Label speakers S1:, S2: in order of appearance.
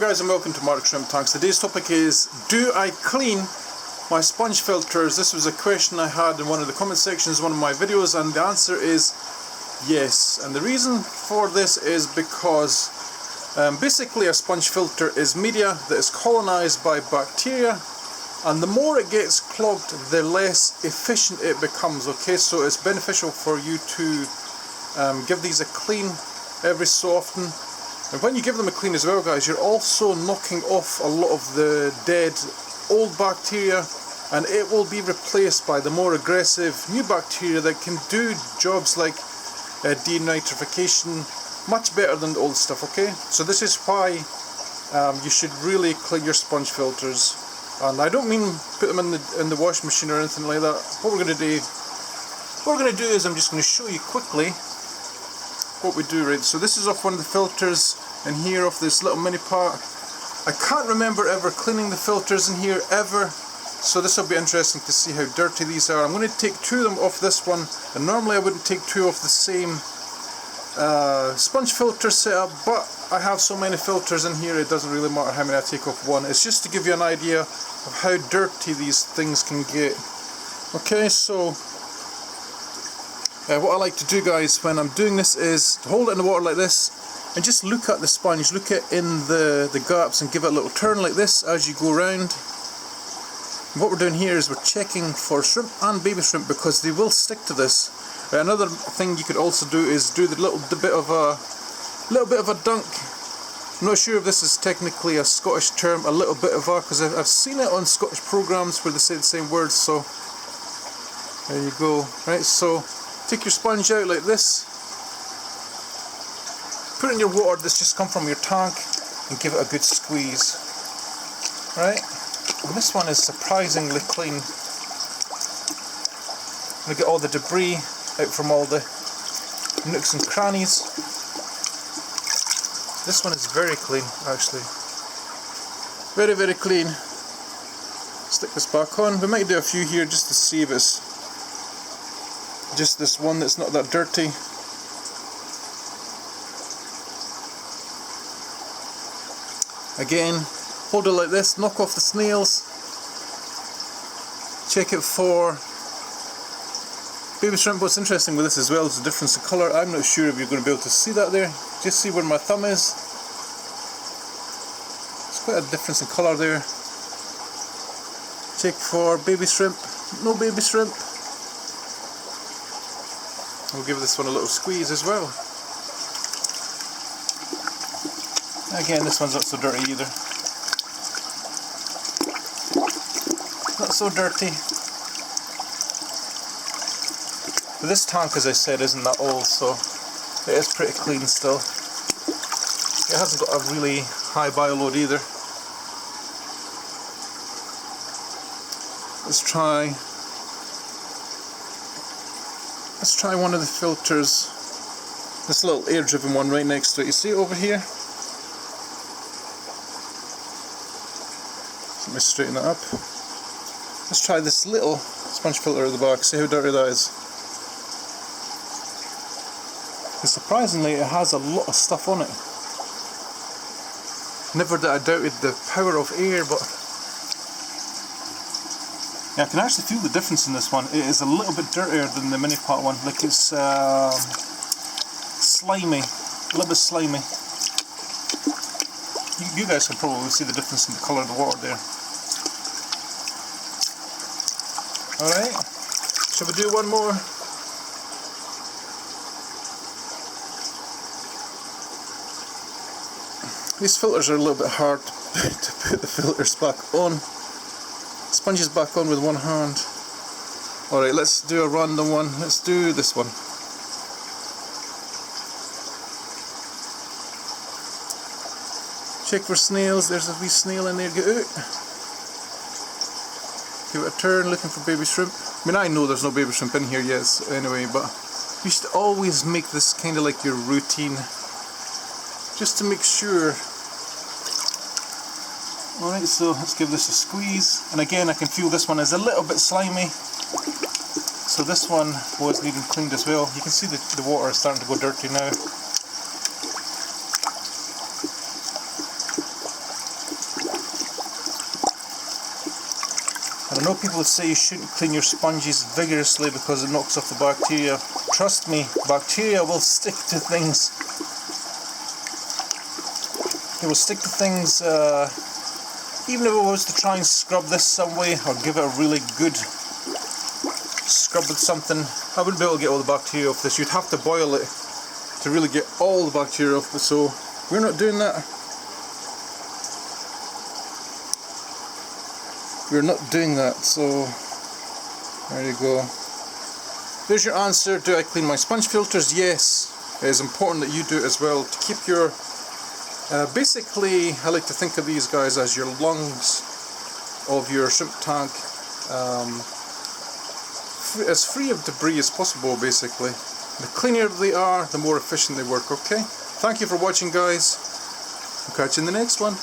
S1: guys, and welcome to Mark Shrimp Tanks. Today's topic is, do I clean my sponge filters? This was a question I had in one of the comment sections of one of my videos, and the answer is yes. And the reason for this is because basically a sponge filter is media that is colonized by bacteria, and the more it gets clogged, the less efficient it becomes. Okay, so it's beneficial for you to give these a clean every so often. And when you give them a clean as well, guys, you're also knocking off a lot of the dead old bacteria, and it will be replaced by the more aggressive new bacteria that can do jobs like denitrification much better than the old stuff. Okay, so this is why you should really clean your sponge filters. And I don't mean put them in the washing machine or anything like that. What we're going to do is I'm just going to show you quickly what we do. Right, so this is off one of the filters in here, off this little mini part. I can't remember ever cleaning the filters in here ever, so this will be interesting to see how dirty these are. I'm going to take two of them off this one, and normally I wouldn't take two off the same sponge filter setup, but I have so many filters in here it doesn't really matter how many I take off one. It's just to give you an idea of how dirty these things can get. Okay, so what I like to do, guys, when I'm doing this is to hold it in the water like this and just look at the sponge, look at in the gaps and give it a little turn like this as you go around. And what we're doing here is we're checking for shrimp and baby shrimp because they will stick to this. Another thing you could also do is do the little bit of a dunk. I'm not sure if this is technically a Scottish term, a little bit of a, because I've seen it on Scottish programs where they say the same words. So there you go. Right, so take your sponge out like this, put it in your water that's just come from your tank, and give it a good squeeze. Right, and this one is surprisingly clean. I'm going to get all the debris out from all the nooks and crannies. This one is very clean, actually. Very, very clean. Stick this back on. We might do a few here just to see if it's just this one that's not that dirty. Again, hold it like this, knock off the snails, check it for baby shrimp. What's interesting with this as well is the difference in colour. I'm not sure if you're going to be able to see that there. Just see where my thumb is. There's quite a difference in colour there. Check for baby shrimp, no baby shrimp. We'll give this one a little squeeze as well. Again, this one's not so dirty either. Not so dirty. But this tank, as I said, isn't that old, so it is pretty clean still. It hasn't got a really high bio load either. Let's try one of the filters. This little air driven one right next to it. You see it over here? Let me straighten that up. Let's try this little sponge filter at the back, see how dirty that is. And surprisingly, it has a lot of stuff on it. Never that I doubted the power of air, but yeah, I can actually feel the difference in this one. It is a little bit dirtier than the mini pot one. Like it's slimy, a little bit slimy. You guys can probably see the difference in the colour of the water there. Alright, shall we do one more? These filters are a little bit hard to put the filters back on. Sponges back on with one hand. Alright, let's do a random one. Let's do this one. Check for snails. There's a wee snail in there. Get out. Give it a turn, looking for baby shrimp. I mean, I know there's no baby shrimp in here yet anyway, but you should always make this kind of like your routine, just to make sure. Alright, so let's give this a squeeze, and again I can feel this one is a little bit slimy, so this one wasn't even cleaned as well. You can see the water is starting to go dirty now. know people that say you shouldn't clean your sponges vigorously because it knocks off the bacteria. Trust me, bacteria will stick to things. They will stick to things, even if I was to try and scrub this some way, or give it a really good scrub with something, I wouldn't be able to get all the bacteria off this. You'd have to boil it to really get all the bacteria off it, so we're not doing that. We're not doing that, so there you go. There's your answer. Do I clean my sponge filters? Yes. It is important that you do it as well to keep your basically, I like to think of these guys as your lungs of your shrimp tank, as free of debris as possible. Basically, the cleaner they are, the more efficient they work. Okay, thank you for watching, guys. I'll catch you in the next one.